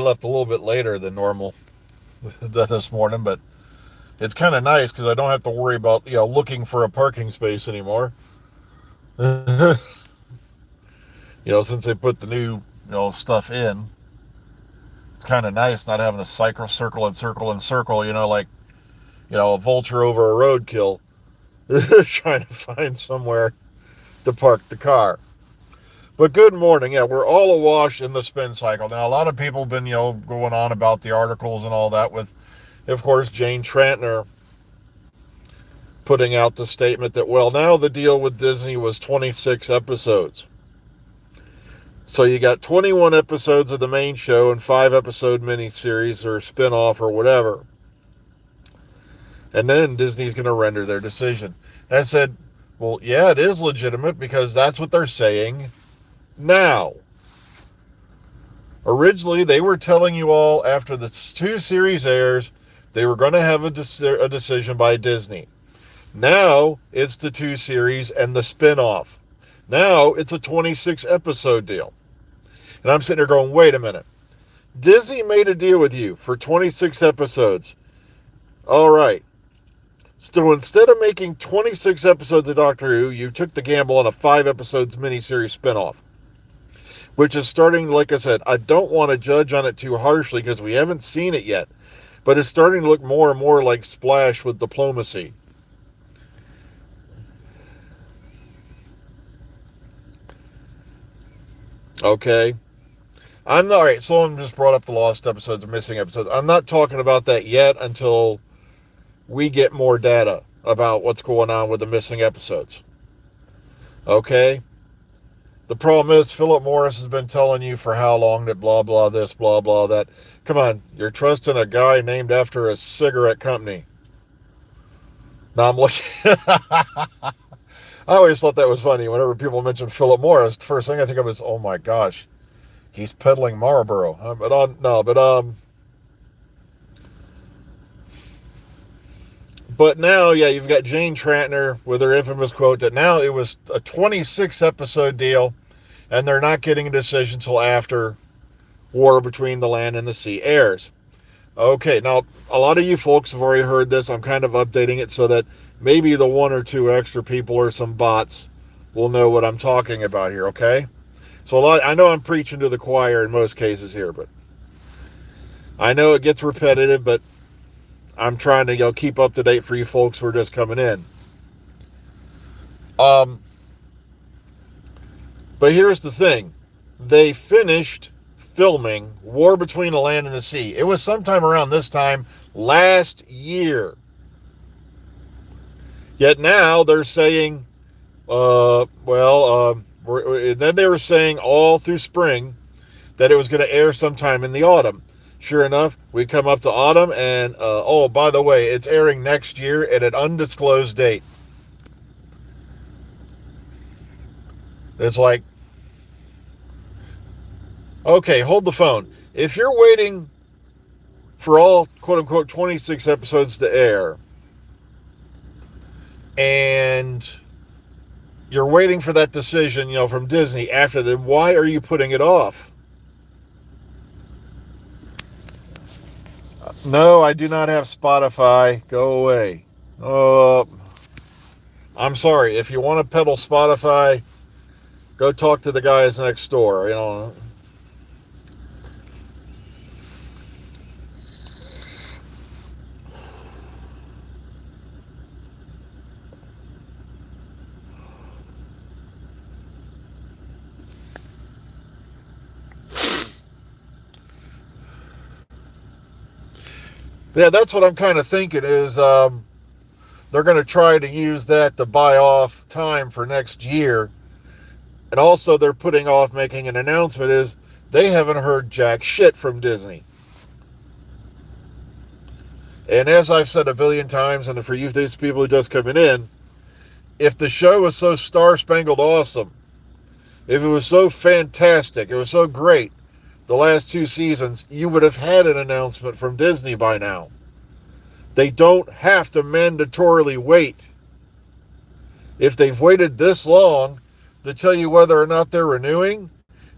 left a little bit later than normal this morning, but it's kind of nice because I don't have to worry about looking for a parking space anymore. Since they put the new stuff in, it's kind of nice not having to circle and circle and circle. Like a vulture over a roadkill, trying to find somewhere to park the car. But good morning. Yeah, we're all awash in the spin cycle. Now, a lot of people have been, going on about the articles and all that with, of course, Jane Trantner putting out the statement that, well, now the deal with Disney was 26 episodes. So you got 21 episodes of the main show and 5-episode miniseries or spin-off or whatever. And then Disney's going to render their decision. And I said, well, yeah, it is legitimate because that's what they're saying now. Originally, they were telling you all after the 2 series airs, they were going to have a decision by Disney. Now, it's the 2 series and the spin-off. Now, it's a 26-episode deal. And I'm sitting there going, wait a minute. Disney made a deal with you for 26 episodes. All right. So instead of making 26 episodes of Doctor Who, you took the gamble on a 5-episodes miniseries spinoff, which is starting, like I said, I don't want to judge on it too harshly because we haven't seen it yet, but it's starting to look more and more like Splash with diplomacy. Okay. I'm not, all right, someone just brought up the lost episodes or missing episodes. I'm not talking about that yet until we get more data about what's going on with the missing episodes. Okay? The problem is Philip Morris has been telling you for how long that blah, blah, this, blah, blah, that. Come on, you're trusting a guy named after a cigarette company. Now I'm looking... I always thought that was funny. Whenever people mention Philip Morris, the first thing I think of is, oh my gosh, he's peddling Marlboro. But now, yeah, you've got Jane Trantner with her infamous quote that now it was a 26-episode deal, and they're not getting a decision until after War Between the Land and the Sea airs. Okay, now, a lot of you folks have already heard this. I'm kind of updating it so that maybe the 1 or 2 extra people or some bots will know what I'm talking about here, okay? So I know I'm preaching to the choir in most cases here, but I know it gets repetitive, but I'm trying to keep up to date for you folks who are just coming in. But here's the thing. They finished filming War Between the Land and the Sea. It was sometime around this time last year. Yet now they're saying, then they were saying all through spring that it was going to air sometime in the autumn. Sure enough, we come up to autumn and, by the way, it's airing next year at an undisclosed date. It's like, okay, hold the phone. If you're waiting for all, quote-unquote, 26 episodes to air, and you're waiting for that decision, from Disney after that, why are you putting it off? No, I do not have Spotify. Go away. I'm sorry. If you want to peddle Spotify, go talk to the guys next door. Yeah, that's what I'm kind of thinking is they're going to try to use that to buy off time for next year. And also they're putting off making an announcement is they haven't heard jack shit from Disney. And as I've said a billion times, and for you these people who are just coming in, if the show was so star-spangled awesome, if it was so fantastic, it was so great, the last 2 seasons, you would have had an announcement from Disney by now. They don't have to mandatorily wait. If they've waited this long to tell you whether or not they're renewing,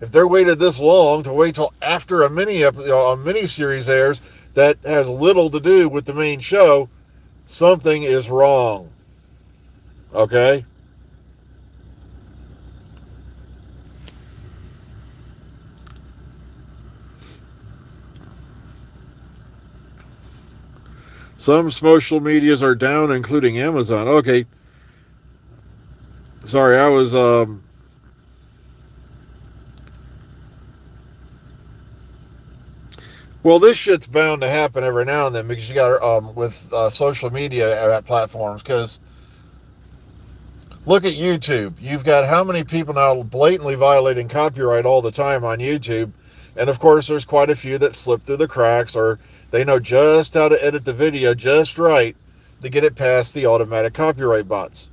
If they're waited this long to wait till after a mini series airs that has little to do with the main show, something is wrong. Okay? Some social medias are down, including Amazon. Okay. Sorry, I was well, this shit's bound to happen every now and then because you got with social media platforms. Because look at YouTube. You've got how many people now blatantly violating copyright all the time on YouTube, and of course, there's quite a few that slip through the cracks, or they know just how to edit the video just right to get it past the automatic copyright bots.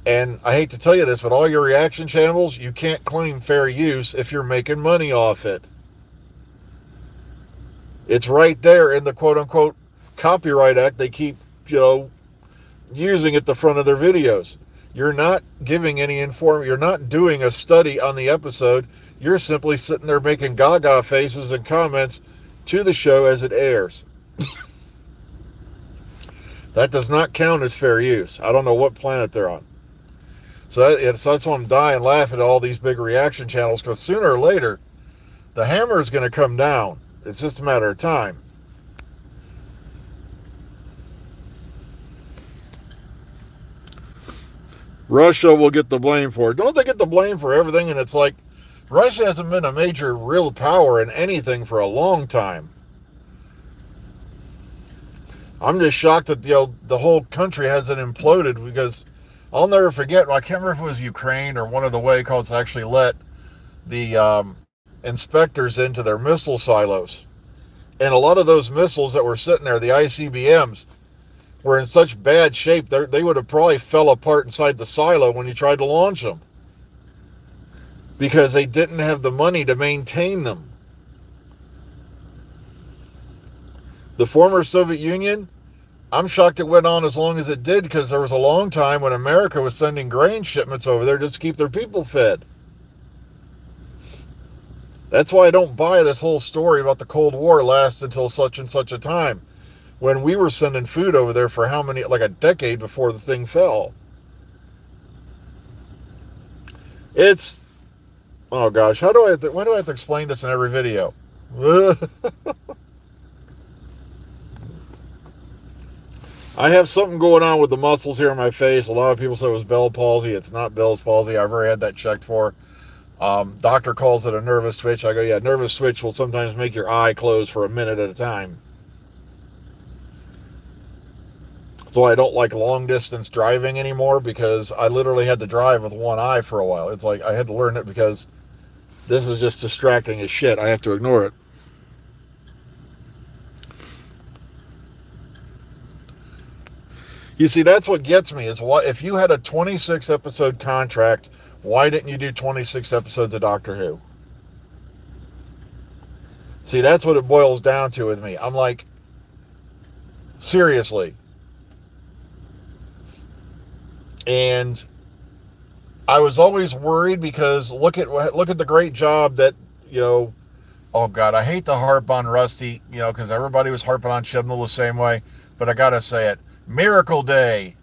And I hate to tell you this, but all your reaction channels, you can't claim fair use if you're making money off it. It's right there in the quote-unquote Copyright Act. They keep, using at the front of their videos. You're not giving any you're not doing a study on the episode. You're simply sitting there making gaga faces and comments to the show as it airs. That does not count as fair use. I don't know what planet they're on. So that's why I'm dying laughing at all these big reaction channels, because sooner or later, the hammer is going to come down. It's just a matter of time. Russia will get the blame for it. Don't they get the blame for everything? And it's like, Russia hasn't been a major real power in anything for a long time. I'm just shocked that the whole country hasn't imploded, because I'll never forget, I can't remember if it was Ukraine or one of the Waycoats actually let the inspectors into their missile silos. And a lot of those missiles that were sitting there, the ICBMs, were in such bad shape, they would have probably fell apart inside the silo when you tried to launch them, because they didn't have the money to maintain them. The former Soviet Union, I'm shocked it went on as long as it did, because there was a long time when America was sending grain shipments over there just to keep their people fed. That's why I don't buy this whole story about the Cold War lasts until such and such a time, when we were sending food over there for like a decade before the thing fell. It's, oh gosh, why do I have to explain this in every video? I have something going on with the muscles here in my face. A lot of people say it was Bell's palsy. It's not Bell's palsy. I've already had that checked for. Doctor calls it a nervous twitch. I go, yeah, nervous twitch will sometimes make your eye close for a minute at a time. So I don't like long distance driving anymore, because I literally had to drive with one eye for a while. It's like I had to learn it, because this is just distracting as shit. I have to ignore it. You see, that's what gets me, is what if you had a 26 episode contract, why didn't you do 26 episodes of Doctor Who? See, that's what it boils down to with me. I'm like, seriously. And I was always worried, because look at the great job that, oh God, I hate to harp on Rusty, because everybody was harping on Chibnall the same way, but I gotta say it. Miracle Day.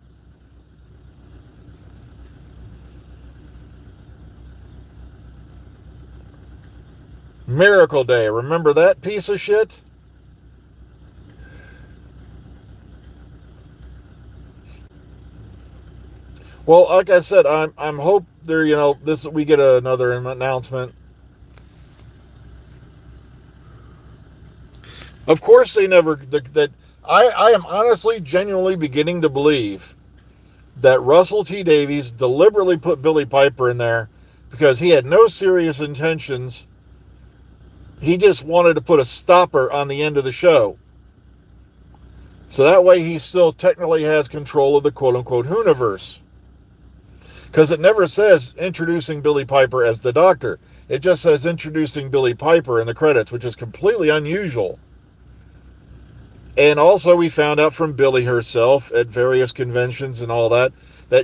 Miracle Day. Remember that piece of shit? Well, like I said, I'm hope there, we get another announcement. Of course they never, that I am honestly, genuinely beginning to believe that Russell T Davies deliberately put Billy Piper in there because he had no serious intentions. He just wanted to put a stopper on the end of the show. So that way he still technically has control of the quote-unquote Whoniverse. Because it never says introducing Billy Piper as the Doctor. It just says introducing Billy Piper in the credits, which is completely unusual. And also we found out from Billy herself at various conventions and all that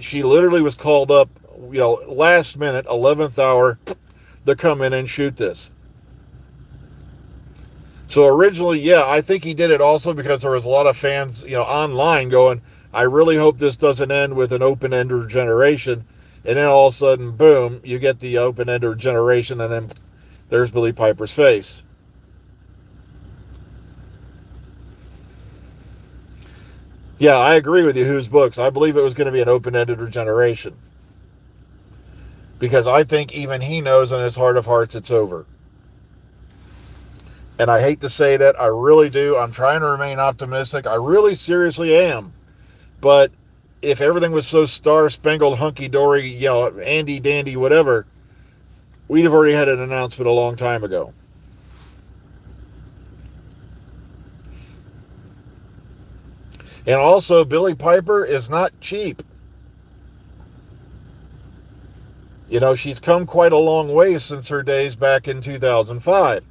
she literally was called up, last minute, 11th hour. to come in and shoot this. So originally, yeah, I think he did it also because there was a lot of fans, online going, I really hope this doesn't end with an open-ender generation. And then all of a sudden, boom, you get the open-ender generation, and then there's Billy Piper's face. Yeah, I agree with you, Who's Books. I believe it was going to be an open-ended regeneration. Because I think even he knows in his heart of hearts it's over. And I hate to say that, I really do. I'm trying to remain optimistic. I really seriously am. But if everything was so star-spangled, hunky-dory, Andy, dandy, whatever, we'd have already had an announcement a long time ago. And also, Billy Piper is not cheap. She's come quite a long way since her days back in 2005.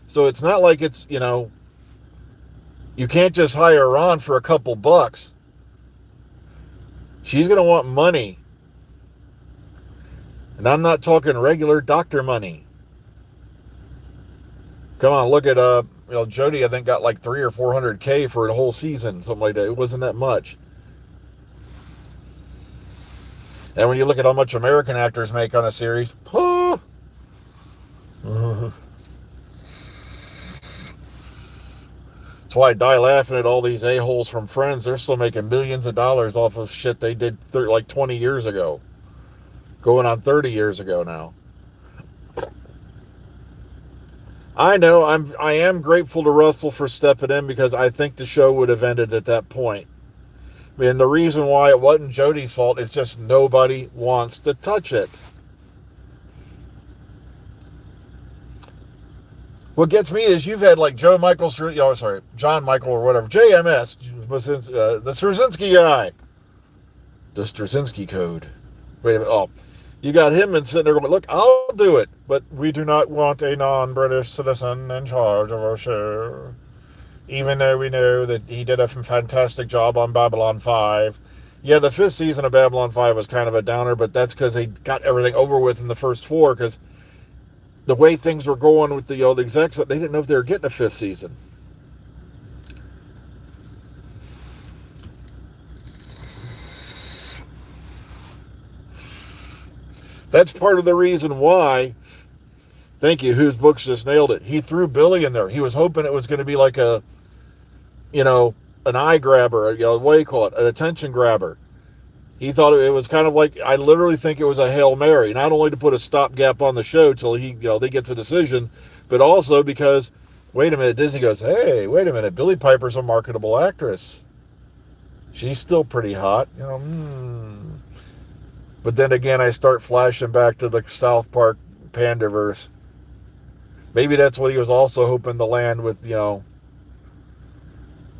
So it's not like it's, you can't just hire her on for a couple bucks. She's going to want money. And I'm not talking regular doctor money. Come on, look at, Jody, I think, got like $300 or $400K for the whole season, something like that. It wasn't that much. And when you look at how much American actors make on a series, That's why I die laughing at all these a-holes from Friends. They're still making millions of dollars off of shit they did like 20 years ago. Going on 30 years ago now. I know, I am grateful to Russell for stepping in because I think the show would have ended at that point. I mean, the reason why it wasn't Jody's fault is just nobody wants to touch it. What gets me is you've had like John Michael or whatever, JMS, the Straczynski guy. The Straczynski code. Wait a minute. Oh, you got him and sitting there going, look, I'll do it, but we do not want a non-British citizen in charge of our show. Even though we know that he did a fantastic job on Babylon 5. Yeah, the 5th season of Babylon 5 was kind of a downer, but that's because they got everything over with in the first 4, because the way things were going with the execs, they didn't know if they were getting a 5th season. That's part of the reason why, thank you, Who's Books just nailed it. He threw Billy in there. He was hoping it was going to be like an eye grabber, what do you call it, an attention grabber. He thought it was kind of like, I literally think it was a Hail Mary, not only to put a stopgap on the show till they gets a decision, but also because, wait a minute, Disney goes, hey, wait a minute, Billy Piper's a marketable actress. She's still pretty hot, But then again, I start flashing back to the South Park Pandaverse. Maybe that's what he was also hoping to land with,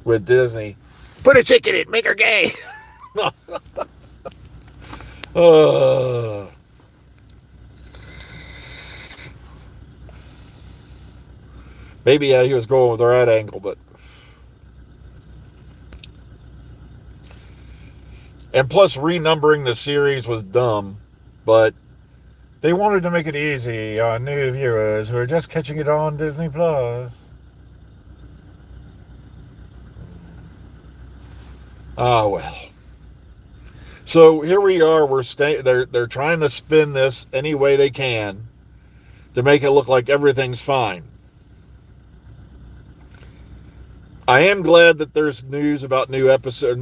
with Disney. Put a chick in it, make her gay. Maybe he was going with the right angle, but. And plus, renumbering the series was dumb, but they wanted to make it easy on new viewers who are just catching it on Disney Plus. Well. So here we are. They're trying to spin this any way they can to make it look like everything's fine. I am glad that there's news about new episodes,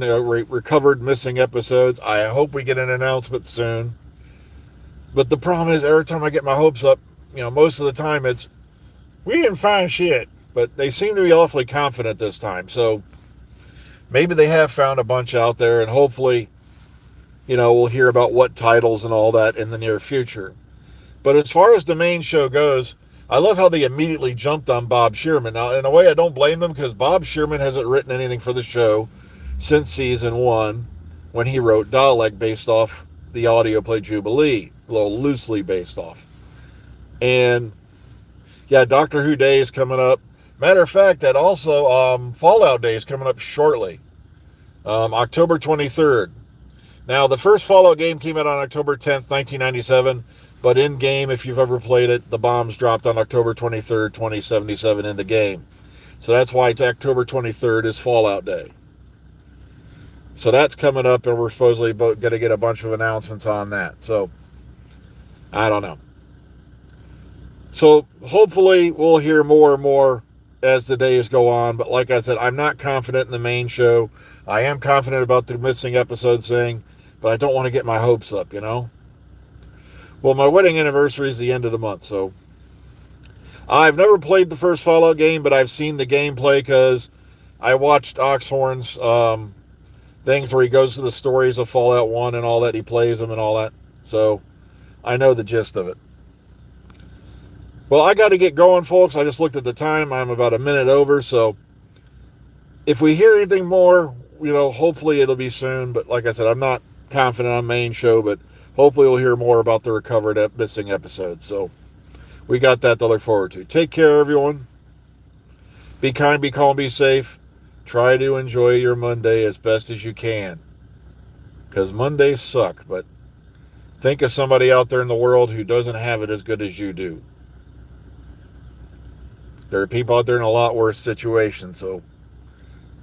recovered missing episodes. I hope we get an announcement soon. But the problem is, every time I get my hopes up, most of the time it's, we didn't find shit. But they seem to be awfully confident this time. So maybe they have found a bunch out there, and hopefully, we'll hear about what titles and all that in the near future. But as far as the main show goes, I love how they immediately jumped on Bob Shearman. Now, in a way, I don't blame them, because Bob Shearman hasn't written anything for the show since season 1, when he wrote Dalek, based off the audio play Jubilee, a little loosely based off. And, yeah, Doctor Who Day is coming up. Matter of fact, that also, Fallout Day is coming up shortly, October 23rd. Now, the first Fallout game came out on October 10th, 1997. But in game, if you've ever played it, the bombs dropped on October 23rd, 2077 in the game. So that's why October 23rd is Fallout Day. So that's coming up, and we're supposedly going to get a bunch of announcements on that. So, I don't know. So, hopefully, we'll hear more and more as the days go on. But like I said, I'm not confident in the main show. I am confident about the missing episodes thing, but I don't want to get my hopes up, you know? Well, my wedding anniversary is the end of the month, so I've never played the first Fallout game, but I've seen the gameplay because I watched Oxhorn's things where he goes to the stories of Fallout 1 and all that. He plays them and all that. So I know the gist of it. Well, I got to get going, folks. I just looked at the time. I'm about a minute over. So if we hear anything more, hopefully it'll be soon. But like I said, I'm not confident on main show, but hopefully we'll hear more about the recovered missing episodes. So we got that to look forward to. Take care, everyone. Be kind, be calm, be safe. Try to enjoy your Monday as best as you can. Because Mondays suck, but think of somebody out there in the world who doesn't have it as good as you do. There are people out there in a lot worse situations, so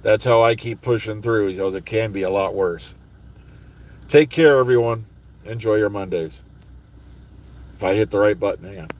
that's how I keep pushing through, because it can be a lot worse. Take care, everyone. Enjoy your Mondays. If I hit the right button, hang on.